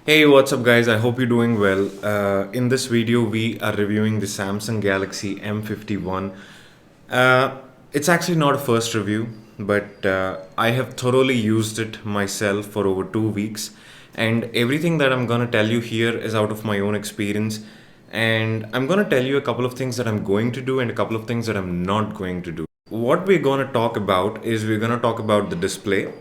Hey, what's up, guys? I hope you're doing well. In this video, we are reviewing the Samsung Galaxy M51. It's actually not a first review, but I have thoroughly used it myself for over 2 weeks, and everything that I'm gonna tell you here is out of my own experience. And I'm gonna tell you a couple of things that I'm going to do and a couple of things that I'm not going to do. What we're gonna talk about is we're gonna talk about the display,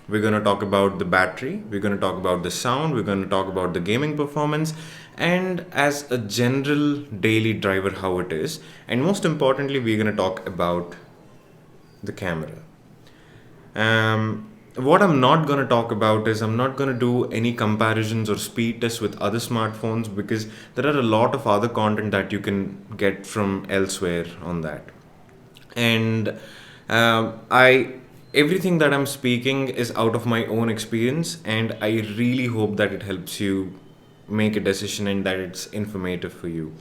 we're going to talk about the battery, we're going to talk about the sound, we're going to talk about the gaming performance, and as a general daily driver, how it is. And most importantly, we're going to talk about the camera. What I'm not going to talk about is I'm not going to do any comparisons or speed tests with other smartphones because there are a lot of other content that you can get from elsewhere on that. And I everything that I'm speaking is out of my own experience, and I really hope that it helps you make a decision and that it's informative for you.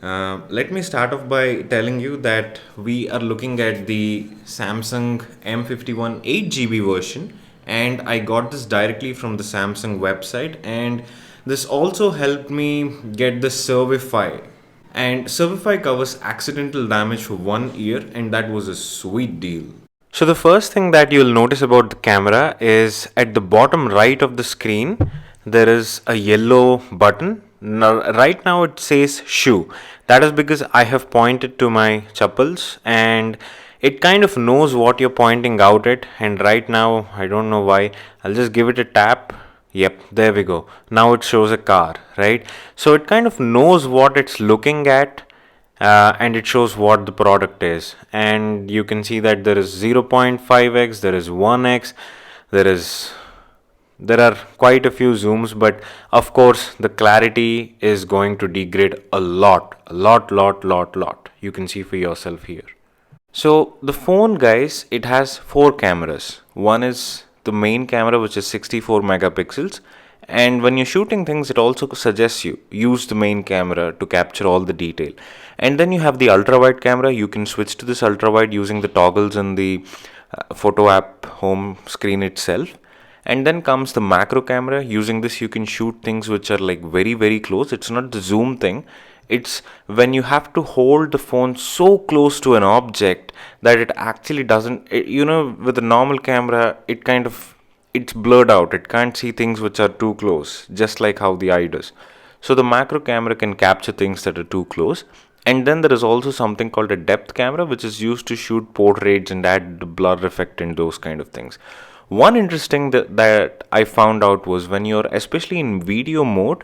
Let me start off by telling you that we are looking at the Samsung M51 8GB version, and I got this directly from the Samsung website, and this also helped me get the Servify. And Servify covers accidental damage for 1 year, and that was a sweet deal. So the first thing that you'll notice about the camera is at the bottom right of the screen, there is a yellow button. Now, right now it says shoe. That is because I have pointed to my chappals and it kind of knows what you're pointing out at. And right now, I don't know why, I'll just give it a tap. Yep, there we go. Now it shows a car, right? So it kind of knows what it's looking at, and it shows what the product is. And you can see that there is 0.5x, there is 1x, there are quite a few zooms, but of course the clarity is going to degrade a lot. You can see for yourself here. So the phone, guys, it has four cameras. One is the main camera, which is 64 megapixels, and when you're shooting things, it also suggests you use the main camera to capture all the detail. And then you have the ultra wide camera. You can switch to this ultra wide using the toggles in the photo app home screen itself. And then comes the macro camera. Using this, you can shoot things which are like very close. It's not the zoom thing, it's when you have to hold the phone so close to an object that it actually doesn't with a normal camera it's blurred out, it can't see things which are too close, just like how the eye does. So the macro camera can capture things that are too close. And then there is also something called a depth camera, which is used to shoot portraits and add the blur effect and those kind of things. One interesting that I found out was when you're especially in video mode,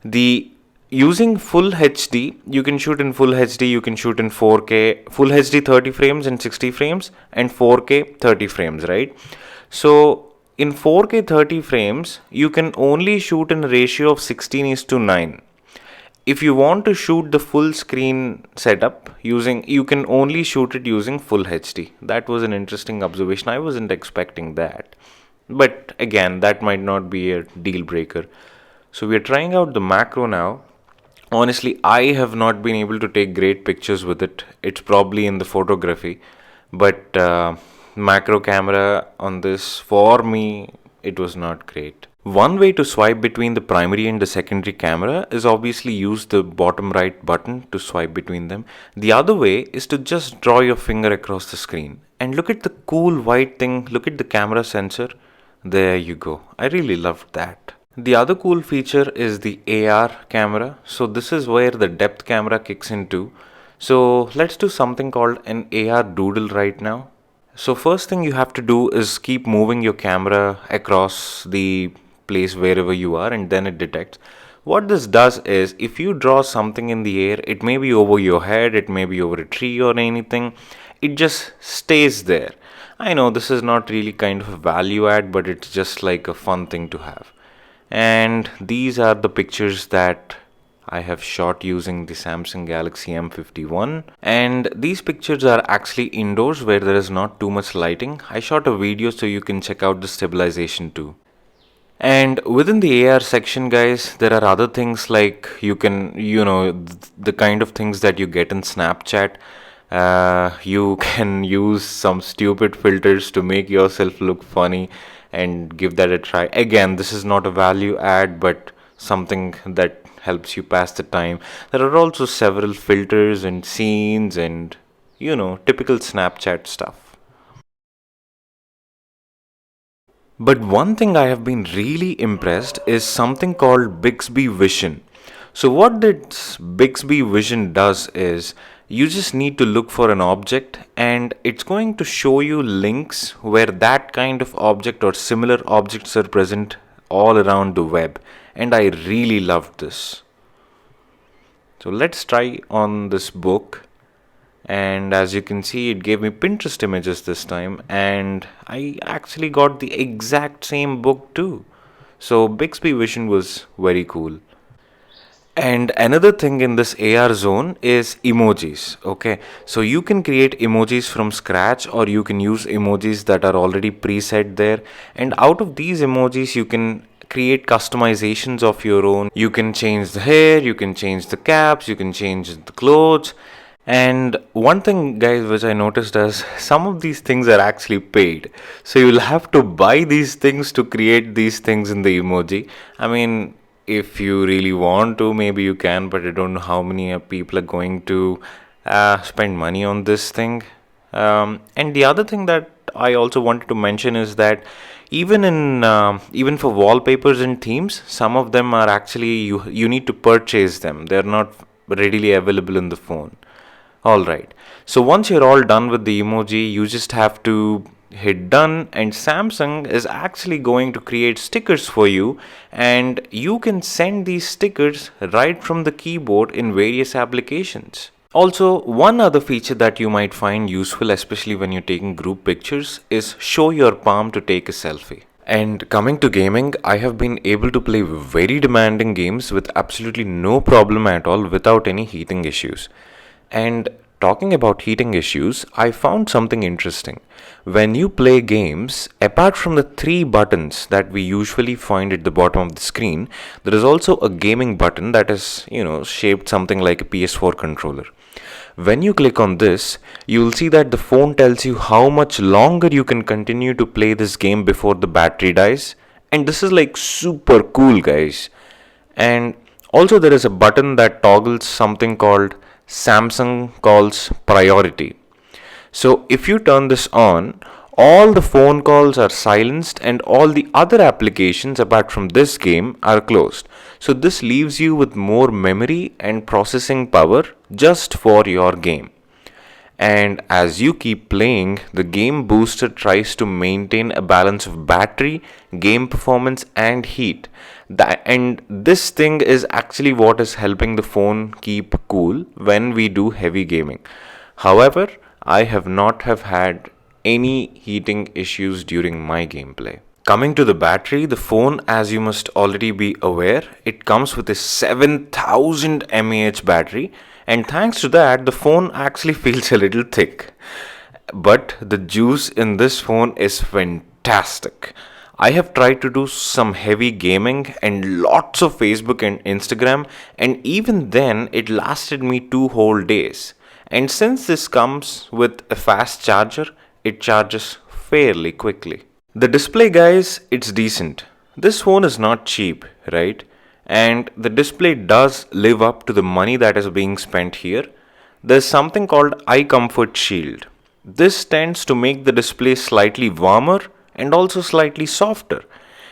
the using full HD, you can shoot in full HD, you can shoot in 4K, full HD 30 frames and 60 frames, and 4K 30 frames, right? So in 4K 30 frames, you can only shoot in a ratio of 16:9. If you want to shoot the full screen setup you can only shoot it using full HD. That was an interesting observation. I wasn't expecting that. But again, that might not be a deal breaker. So we are trying out the macro now. Honestly, I have not been able to take great pictures with it. It's probably in the photography. But macro camera on this, for me, it was not great. One way to swipe between the primary and the secondary camera is obviously use the bottom right button to swipe between them. The other way is to just draw your finger across the screen. And look at the cool white thing, look at the camera sensor. There you go. I really loved that. The other cool feature is the AR camera. So this is where the depth camera kicks into. So let's do something called an AR doodle right now. So first thing you have to do is keep moving your camera across the place wherever you are, and then it detects. What this does is if you draw something in the air, it may be over your head, it may be over a tree or anything, it just stays there. I know this is not really kind of a value add, but it's just like a fun thing to have. And these are the pictures that I have shot using the Samsung Galaxy M51, and these pictures are actually indoors where there is not too much lighting. I shot a video so you can check out the stabilization too. And within the AR section, guys, there are other things like you can, the kind of things that you get in Snapchat. You can use some stupid filters to make yourself look funny, and give that a try. Again, this is not a value add, but something that helps you pass the time. There are also several filters and scenes and, typical Snapchat stuff. But one thing I have been really impressed is something called Bixby Vision. So, what this Bixby Vision does is you just need to look for an object and it's going to show you links where that kind of object or similar objects are present all around the web. And I really loved this. So, let's try on this book. And as you can see, it gave me Pinterest images this time, and I actually got the exact same book too. So Bixby Vision was very cool. And another thing in this AR zone is emojis. Okay, so you can create emojis from scratch, or you can use emojis that are already preset there. And out of these emojis, you can create customizations of your own. You can change the hair, you can change the caps, you can change the clothes. And one thing, guys, which I noticed is some of these things are actually paid. So you'll have to buy these things to create these things in the emoji. I mean, if you really want to, maybe you can, but I don't know how many people are going to spend money on this thing. And the other thing that I also wanted to mention is that even for wallpapers and themes, some of them are actually you need to purchase them. They're not readily available in the phone. Alright, so once you're all done with the emoji, you just have to hit done, and Samsung is actually going to create stickers for you, and you can send these stickers right from the keyboard in various applications. Also, one other feature that you might find useful, especially when you're taking group pictures, is show your palm to take a selfie. And coming to gaming, I have been able to play very demanding games with absolutely no problem at all without any heating issues. And talking about heating issues, I found something interesting. When you play games, apart from the three buttons that we usually find at the bottom of the screen, there is also a gaming button that is, shaped something like a PS4 controller. When you click on this, you will see that the phone tells you how much longer you can continue to play this game before the battery dies. And this is like super cool, guys. And also, there is a button that toggles something called Samsung calls priority. So if you turn this on, all the phone calls are silenced and all the other applications apart from this game are closed. So this leaves you with more memory and processing power just for your game. And as you keep playing, the game booster tries to maintain a balance of battery, game performance, and heat. And this thing is actually what is helping the phone keep cool when we do heavy gaming. However, I have not have had any heating issues during my gameplay. Coming to the battery, the phone, as you must already be aware, it comes with a 7000 mAh battery, and thanks to that, the phone actually feels a little thick. But the juice in this phone is fantastic. I have tried to do some heavy gaming and lots of Facebook and Instagram, and even then, it lasted me 2 whole days. And since this comes with a fast charger, it charges fairly quickly. The display, guys, it's decent. This phone is not cheap, right? And the display does live up to the money that is being spent here. There's something called Eye Comfort Shield. This tends to make the display slightly warmer and also slightly softer.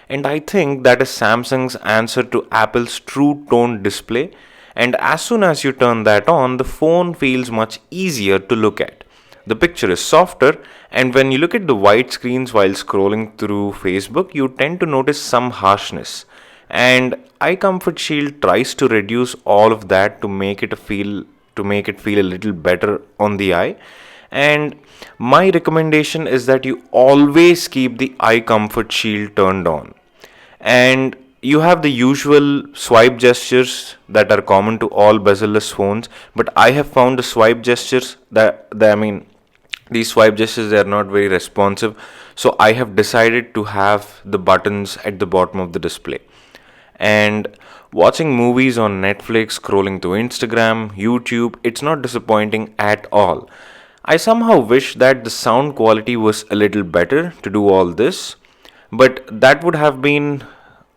And I think that is Samsung's answer to Apple's True Tone display. And as soon as you turn that on, the phone feels much easier to look at. The picture is softer, and when you look at the white screens while scrolling through Facebook, you tend to notice some harshness. And Eye Comfort Shield tries to reduce all of that to make it feel a little better on the eye. And my recommendation is that you always keep the Eye Comfort Shield turned on. And you have the usual swipe gestures that are common to all bezel-less phones, but I have found the swipe gestures these swipe gestures, they are not very responsive. So I have decided to have the buttons at the bottom of the display. And watching movies on Netflix, scrolling through Instagram, YouTube, it's not disappointing at all. I somehow wish that the sound quality was a little better to do all this. But that would have been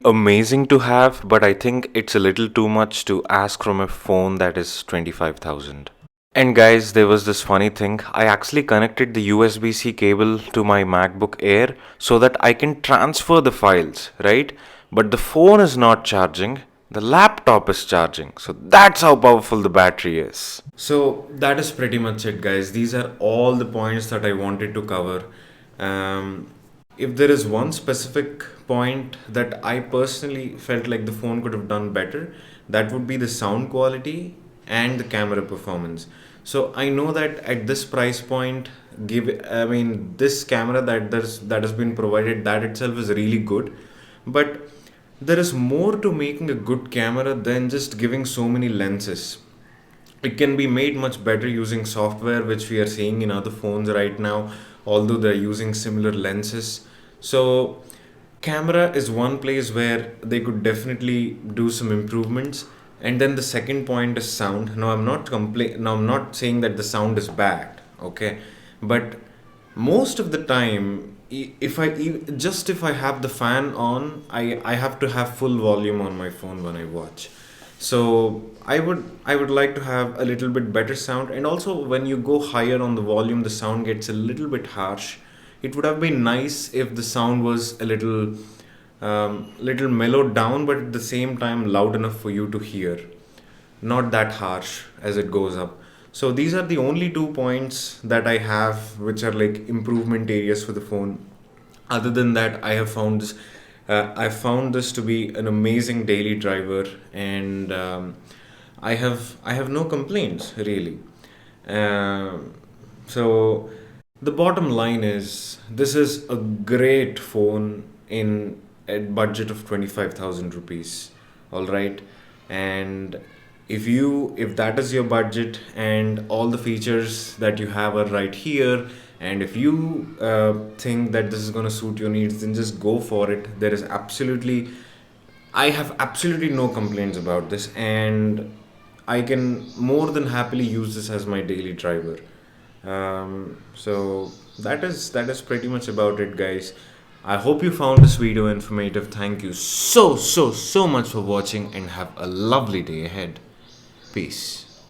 amazing to have, but I think it's a little too much to ask from a phone that is 25,000. And guys, there was this funny thing. I actually connected the USB-C cable to my MacBook Air so that I can transfer the files, right? But the phone is not charging, the laptop is charging. So that's how powerful the battery is. So that is pretty much it, guys. These are all the points that I wanted to cover. Um, if there is one specific point that I personally felt like the phone could have done better, that would be the sound quality and the camera performance. So I know that at this price point, this camera that has been provided, that itself is really good, but there is more to making a good camera than just giving so many lenses. It can be made much better using software, which we are seeing in other phones right now, although they're using similar lenses. So camera is one place where they could definitely do some improvements. And then the second point is sound. Now I'm not saying that the sound is bad, okay, but most of the time, if I have the fan on, I have to have full volume on my phone when I watch. So I would like to have a little bit better sound, and also when you go higher on the volume, the sound gets a little bit harsh. It would have been nice if the sound was a little mellowed down, but at the same time loud enough for you to hear, not that harsh as it goes up. So these are the only 2 points that I have, which are like improvement areas for the phone. Other than that, I found this to be an amazing daily driver, and I have no complaints really. So the bottom line is, this is a great phone in a budget of 25,000 rupees. All right, and if that is your budget and all the features that you have are right here, and if you think that this is going to suit your needs, then just go for it. I have absolutely no complaints about this, and I can more than happily use this as my daily driver. So that is pretty much about it, guys. I hope you found this video informative. Thank you so much for watching, and have a lovely day ahead. Peace.